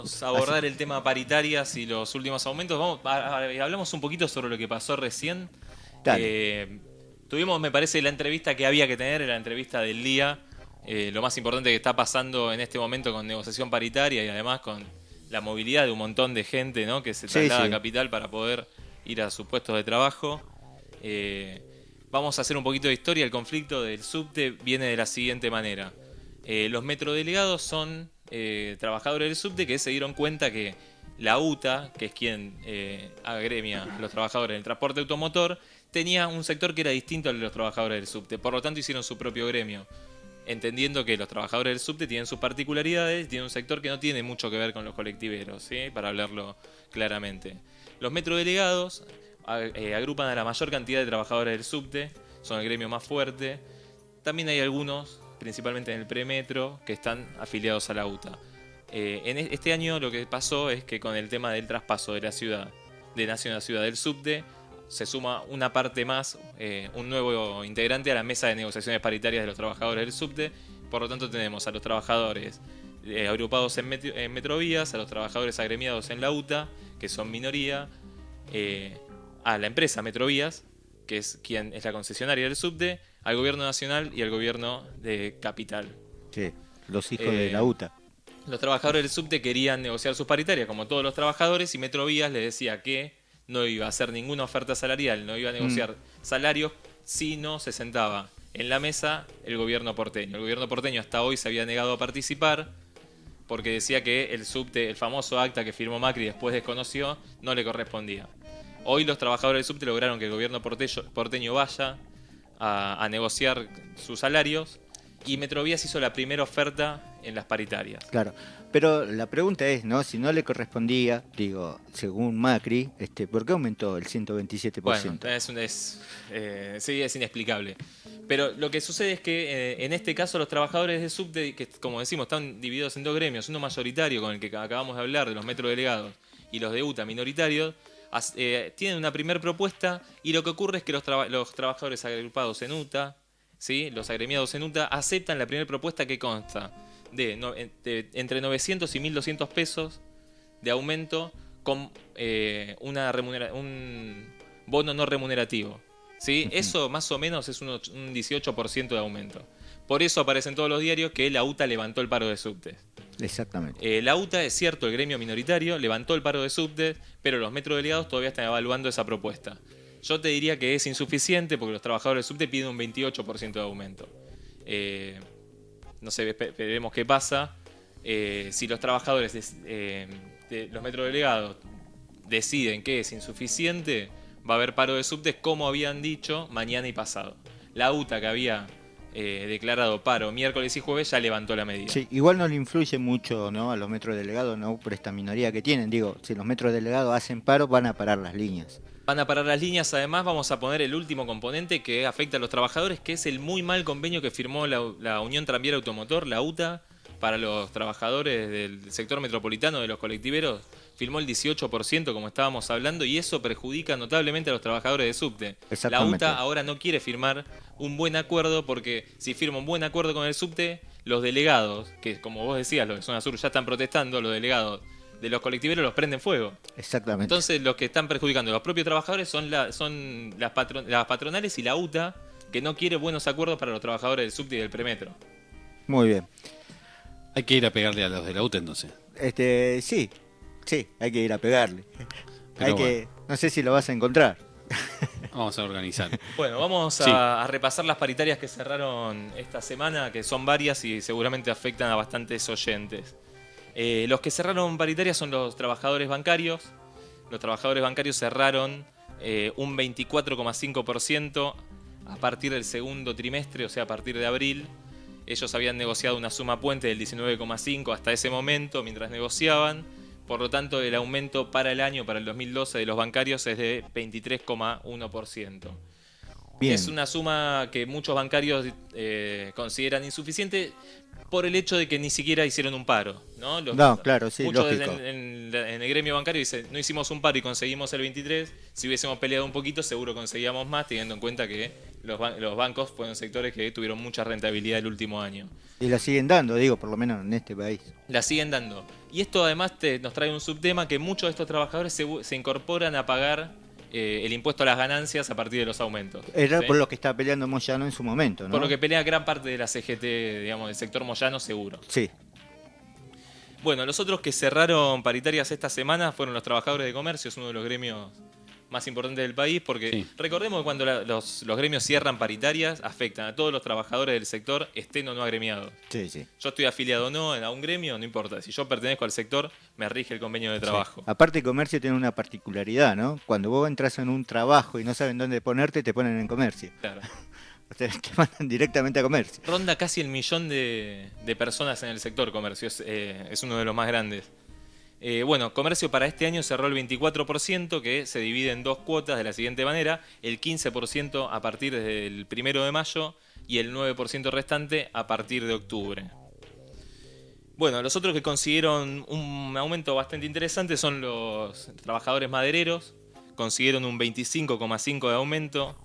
Vamos a abordar el tema paritarias y los últimos aumentos. Hablamos un poquito sobre lo que pasó recién. Dale. Tuvimos, me parece, la entrevista que había que tener, la entrevista del día. Lo más importante que está pasando en este momento con negociación paritaria y además con la movilidad de un montón de gente, ¿no?, que se Sí, traslada a sí. Capital para poder ir a sus puestos de trabajo. Eh, Vamos a hacer un poquito de historia. El conflicto del subte viene de la siguiente manera. Los metrodelegados son trabajadores del subte que se dieron cuenta que la UTA, que es quien agremia a los trabajadores del transporte automotor, tenía un sector que era distinto al de los trabajadores del subte. Por lo tanto, hicieron su propio gremio, entendiendo que los trabajadores del subte tienen sus particularidades, tienen un sector que no tiene mucho que ver con los colectiveros, ¿sí?, para hablarlo claramente. Los metrodelegados agrupan a la mayor cantidad de trabajadores del subte, son el gremio más fuerte. También hay algunos, principalmente en el premetro, que están afiliados a la UTA. Este año lo que pasó es que con el tema del traspaso de la ciudad, de Nación a Ciudad del subte, se suma una parte más, un nuevo integrante a la mesa de negociaciones paritarias de los trabajadores del subte. Por lo tanto tenemos a los trabajadores agrupados en Metrovías, a los trabajadores agremiados en la UTA, que son minoría, a la empresa Metrovías, que es quien es la concesionaria del subte, al gobierno nacional y al gobierno de Capital. Sí, los hijos de la Eh, UTA. los trabajadores del subte querían negociar sus paritarias como todos los trabajadores y Metrovías les decía que no iba a hacer ninguna oferta salarial, no iba a Mm, negociar salarios si no se sentaba en la mesa el gobierno porteño. El gobierno porteño hasta hoy se había negado a participar porque decía que el subte, el famoso acta que firmó Macri y después desconoció, no le correspondía. Hoy los trabajadores del subte lograron que el gobierno porteño vaya a negociar sus salarios y Metrovías hizo la primera oferta en las paritarias. claro. Pero la pregunta es, ¿no? Si no le correspondía, digo, según Macri, ¿por qué aumentó el Bueno, 127%? sí, es inexplicable. Pero lo que sucede es que en este caso los trabajadores de subte, que como decimos están divididos en dos gremios, uno mayoritario con el que acabamos de hablar, de los metrodelegados, y los de UTA minoritarios, tienen una primera propuesta y lo que ocurre es que los trabajadores agrupados en UTA, ¿sí?, los agremiados en UTA, aceptan la primera propuesta que consta de entre 900 y 1.200 pesos de aumento con un bono no remunerativo. ¿Sí? Ujú, Eso más o menos es un 18% de aumento. Por eso aparece en todos los diarios que la UTA levantó el paro de subtes. exactamente. La UTA, es cierto, el gremio minoritario, levantó el paro de subtes, pero los metrodelegados todavía están evaluando esa propuesta. Yo te diría que es insuficiente porque los trabajadores de subte piden un 28% de aumento. Eh, no sé, veremos qué pasa. Si los trabajadores de los metrodelegados deciden que es insuficiente, va a haber paro de subtes como habían dicho mañana y pasado. La UTA, que había declarado paro miércoles y jueves, ya levantó la medida. Sí, igual no le influye mucho, ¿no? A los metros delegados, ¿no? Por esta minoría que tienen. Digo, si los metros delegados hacen paro, van a parar las líneas. Van a parar las líneas, además vamos a poner el último componente que afecta a los trabajadores, que es el muy mal convenio que firmó la Unión Tranviaria Automotor, la UTA, para los trabajadores del sector metropolitano de los colectiveros. Firmó el 18%, como estábamos hablando, y eso perjudica notablemente a los trabajadores de subte. La UTA Exactamente. ahora no quiere firmar un buen acuerdo porque si firma un buen acuerdo con el subte, los delegados, que como vos decías, los de Zona Sur ya están protestando, los delegados de los colectiveros los prenden fuego. Exactamente. Entonces los que están perjudicando a los propios trabajadores son las patronales y la UTA, que no quiere buenos acuerdos para los trabajadores del subte y del premetro. Muy bien. Hay que ir a pegarle a los de la UTA entonces. Sí, sí, hay que ir a pegarle. Hay Pero bueno, que, no sé si lo vas a encontrar. vamos a organizar. Bueno, vamos Sí, a repasar las paritarias que cerraron esta semana, que son varias y seguramente afectan a bastantes oyentes. Los que cerraron paritarias son los trabajadores bancarios. Los trabajadores bancarios cerraron un 24,5% a partir del segundo trimestre, o sea, a partir de abril. Ellos habían negociado una suma puente del 19,5 hasta ese momento, mientras negociaban. Por lo tanto, el aumento para el año, para el 2012, de los bancarios es de 23,1%. Es Bien. una suma que muchos bancarios consideran insuficiente por el hecho de que ni siquiera hicieron un paro, ¿no? No, claro, sí, Muchos lógico. en el gremio bancario dicen, no hicimos un paro y conseguimos el 23, si hubiésemos peleado un poquito seguro conseguíamos más, teniendo en cuenta que los bancos fueron sectores que tuvieron mucha rentabilidad el último año. Y la siguen dando, digo, por lo menos en este país. La siguen dando. Y esto además nos trae un subtema que muchos de estos trabajadores se incorporan a pagar el impuesto a las ganancias a partir de los aumentos. Era ¿sí? por lo que estaba peleando Moyano en su momento, ¿no? Por lo que pelea gran parte de la CGT, digamos, del sector Moyano, seguro. Sí. Bueno, los otros que cerraron paritarias esta semana fueron los trabajadores de comercio, es uno de los gremios más importantes del país, porque Sí. recordemos que cuando los gremios cierran paritarias, afectan a todos los trabajadores del sector, estén o no agremiados. Sí, sí. Yo estoy afiliado o no a un gremio, no importa. Si yo pertenezco al sector, me rige el convenio de trabajo. Sí. Aparte, comercio tiene una particularidad, ¿no? Cuando vos entras en un trabajo y no saben dónde ponerte, te ponen en comercio. Claro. O sea, te mandan directamente a comercio. Ronda casi el millón de personas en el sector comercio, es uno de los más grandes. Bueno, comercio para este año cerró el 24%, que se divide en dos cuotas de la siguiente manera: el 15% a partir del 1 de mayo y el 9% restante a partir de octubre. Bueno, los otros que consiguieron un aumento bastante interesante son los trabajadores madereros. Consiguieron un 25,5% de aumento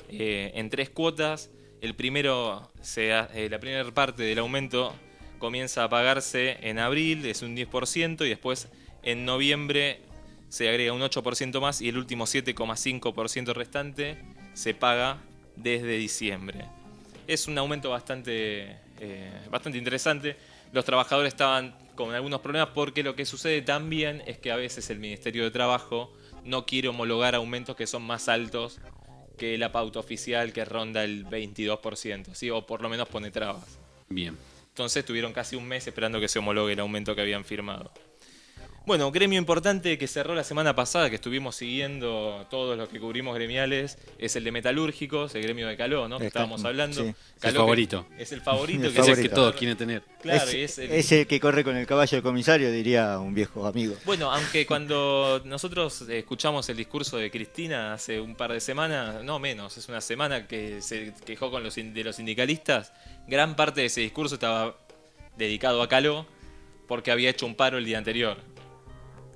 en tres cuotas. La primera parte del aumento comienza a pagarse en abril, es un 10%, y después en noviembre se agrega un 8% más y el último 7,5% restante se paga desde diciembre. Es un aumento bastante interesante. Los trabajadores estaban con algunos problemas porque lo que sucede también es que a veces el Ministerio de Trabajo no quiere homologar aumentos que son más altos que la pauta oficial, que ronda el 22%, ¿sí? O por lo menos pone trabas. Bien. Entonces tuvieron casi un mes esperando que se homologue el aumento que habían firmado. Bueno, gremio importante que cerró la semana pasada, que estuvimos siguiendo todos los que cubrimos gremiales, es el de metalúrgicos, el gremio de Caló, ¿no? Que estábamos hablando. Sí. El favorito. Es el favorito. El que Es el favorito. que todos quieren tener. Claro, es el que corre con el caballo del comisario, diría un viejo amigo. Bueno, aunque cuando nosotros escuchamos el discurso de Cristina hace un par de semanas, no menos, es una semana que se quejó de los sindicalistas, gran parte de ese discurso estaba dedicado a Caló porque había hecho un paro el día anterior.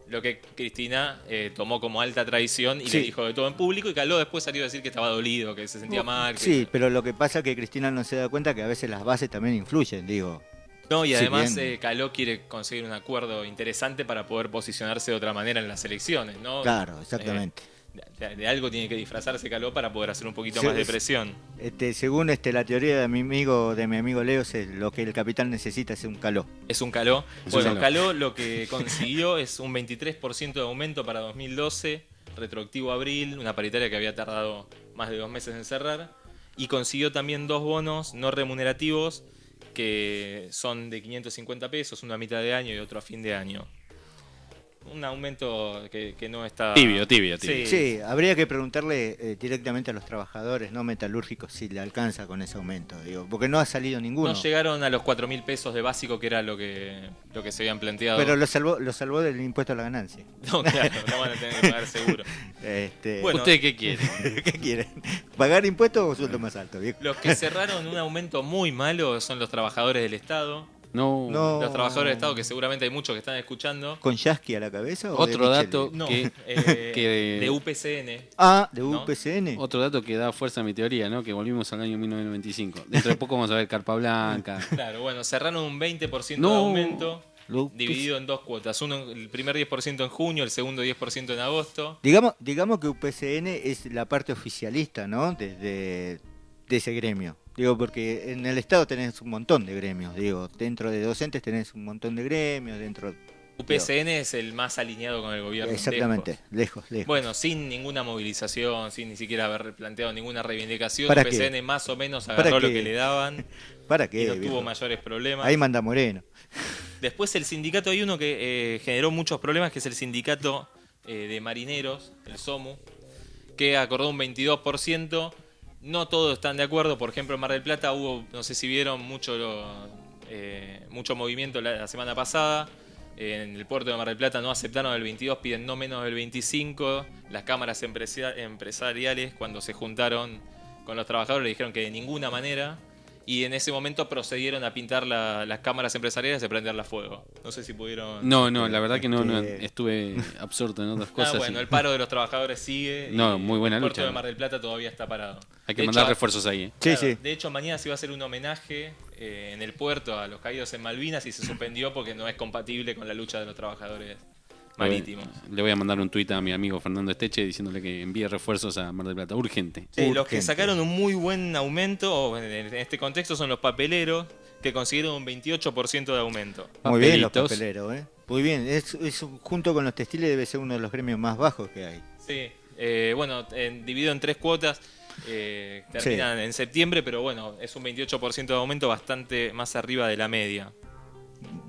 Lo que Cristina tomó como alta traición y Sí. le dijo de todo en público, y Caló después salió a decir que estaba dolido, que se sentía mal. Que... Sí, pero lo que pasa es que Cristina no se da cuenta que a veces las bases también influyen, digo. No, y Si además bien- Caló quiere conseguir un acuerdo interesante para poder posicionarse de otra manera en las elecciones, ¿no? Claro, exactamente. De algo tiene que disfrazarse Caló para poder hacer un poquito Sí, más de presión. Según la teoría de mi amigo Leo, lo que el capital necesita es un caló. Es un Caló. Es un Bueno, Caló. Caló lo que consiguió es un 23% de aumento para 2012, retroactivo a abril, una paritaria que había tardado más de 2 meses en cerrar, y consiguió también 2 bonos no remunerativos que son de 550 pesos, uno a mitad de año y otro a fin de año. Un aumento que no está... Tibio. Sí. Sí, habría que preguntarle directamente a los trabajadores no metalúrgicos si le alcanza con ese aumento, digo, porque no ha salido ninguno. No llegaron a los 4.000 pesos de básico, que era lo que se habían planteado. Pero lo salvó del impuesto a la ganancia. No, claro, no van a tener que pagar seguro. Bueno, ¿Ustedes qué quieren? ¿Qué quieren? ¿Pagar impuestos o sueldo más alto, viejo? Los que cerraron un aumento muy malo son los trabajadores del Estado. No. Los trabajadores del Estado, que seguramente hay muchos que están escuchando. ¿Con Yasky a la cabeza? O Otro de dato Micheli? No, que- de UPCN. Ah, de ¿no? UPCN. Otro dato que da fuerza a mi teoría, ¿no? Que volvimos al año 1995. Dentro de poco vamos a ver Carpa Blanca. Claro, bueno, cerraron un 20% No. de aumento, Lo UPC. dividido en dos cuotas. El primer 10% en junio, el segundo 10% en agosto. Digamos que UPCN es la parte oficialista, ¿no? De ese gremio. Digo, porque en el Estado tenés un montón de gremios, digo. Dentro de docentes tenés un montón de gremios, dentro... UPCN es el más alineado con el gobierno. Exactamente, lejos. Bueno, sin ninguna movilización, sin ni siquiera haber planteado ninguna reivindicación, ¿Para UPCN qué? más o menos ¿Para agarró lo qué? que le daban ¿Para y qué, no viejo? tuvo mayores problemas. Ahí manda Moreno. Después el sindicato, hay uno que generó muchos problemas, que es el sindicato de marineros, el SOMU, que acordó un 22%. No todos están de acuerdo. Por ejemplo, en Mar del Plata hubo, no sé si vieron, mucho movimiento la semana pasada. En el puerto de Mar del Plata no aceptaron el 22, piden no menos del 25. Las cámaras empresariales, cuando se juntaron con los trabajadores, le dijeron que de ninguna manera. y en ese momento procedieron a pintar las cámaras empresariales y prenderlas fuego. No sé si pudieron... No, la verdad que no estuve absorto en otras cosas. Bueno, y el paro de los trabajadores sigue. No, y muy buena el puerto lucha. de Mar del Plata todavía está parado. hay que De mandar hecho, refuerzos ahí. Sí, claro, sí. De hecho, mañana se iba a hacer un homenaje en el puerto a los caídos en Malvinas y se suspendió porque no es compatible con la lucha de los trabajadores marítimos. Le voy a mandar un tuit a mi amigo Fernando Esteche diciéndole que envíe refuerzos a Mar del Plata. Urgente. Sí, los que Urgente. sacaron un muy buen aumento en este contexto son los papeleros, que consiguieron un 28% de aumento. Muy bien los Papelitos. papeleros, ¿eh? Muy bien. Junto con los textiles debe ser uno de los gremios más bajos que hay. Sí, dividido en 3 cuotas, terminan en septiembre, pero bueno, es un 28% de aumento bastante más arriba de la media.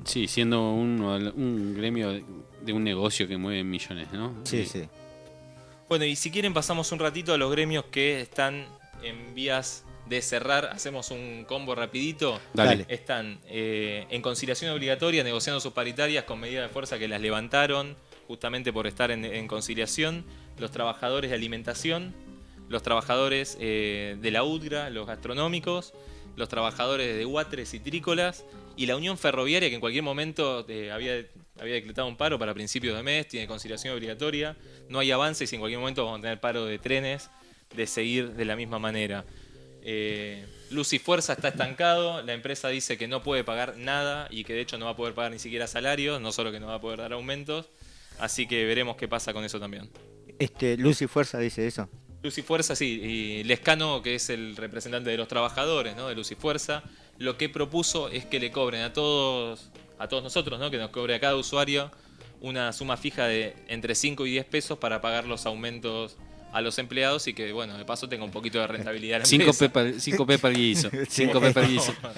Sí, siendo un gremio de un negocio que mueve millones, ¿no? Sí, sí. Bueno, y si quieren pasamos un ratito a los gremios que están en vías de cerrar. Hacemos un combo rapidito. Dale. Están en conciliación obligatoria, negociando sus paritarias con medidas de fuerza que las levantaron justamente por estar en conciliación. Los trabajadores de alimentación, los trabajadores de la UTGRA, los gastronómicos, los trabajadores de Guatres y Trícolas y la Unión Ferroviaria, que en cualquier momento había decretado un paro para principios de mes, tiene conciliación obligatoria. No hay avances y en cualquier momento vamos a tener paro de trenes, de seguir de la misma manera. Luz y Fuerza está estancado, la empresa dice que no puede pagar nada y que de hecho no va a poder pagar ni siquiera salarios, no solo que no va a poder dar aumentos, así que veremos qué pasa con eso también. Luz y Fuerza dice eso. Luz y Fuerza, sí, y Lescano, que es el representante de los trabajadores, ¿no?, de Luz y Fuerza, lo que propuso es que le cobren a todos nosotros, ¿no?, que nos cobre a cada usuario una suma fija de entre 5 y 10 pesos para pagar los aumentos a los empleados y que, bueno, de paso tenga un poquito de rentabilidad la 5 empresa. p para el guiso. 5 p para el guiso. Por favor,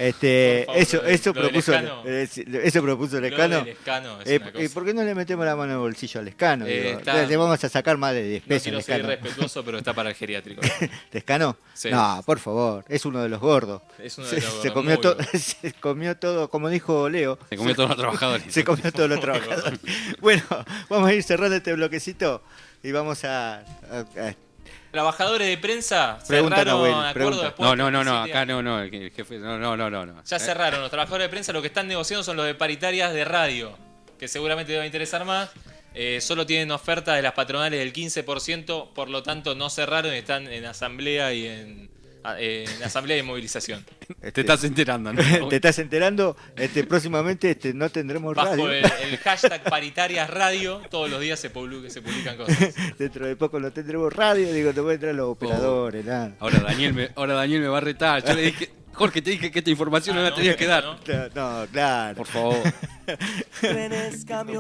Eso lo de propuso Lescano. eso propuso Lo Lescano. de Lescano es una cosa. ¿Por qué no le metemos la mano en el bolsillo a Lescano? Digo, está- le vamos a sacar más de 10 No pesos. quiero ser Lescano. irrespetuoso, pero está para el geriátrico. ¿Lescano? Sí. No, por favor, es uno de los gordos. Es uno de los Se gordos, comió muy todo, gordo. se comió todo, como dijo Leo. Se comió todos los trabajadores. Se comió a todos los trabajadores. Bueno, vamos a ir cerrando este bloquecito y vamos a Trabajadores de prensa Pregunta, cerraron Nahuel, acuerdo pregunta. después de No, 37 acá no, el jefe, no. Ya cerraron. Los trabajadores de prensa lo que están negociando son los de paritarias de radio, que seguramente te va a interesar más. Solo tienen ofertas de las patronales del 15%, por lo tanto no cerraron y están en asamblea y en asamblea y movilización. Te estás enterando, ¿no? ¿Te estás enterando? Próximamente no tendremos Bajo radio. el hashtag paritarias radio, todos los días se publican cosas. Dentro de poco no tendremos radio. Digo, te voy a entrar los operadores. Nada. Ahora Daniel me va a retar. Yo le dije, Jorge, te dije que esta información no la tenías que dar. ¿no? No, claro. Por favor. Trenes, camiones.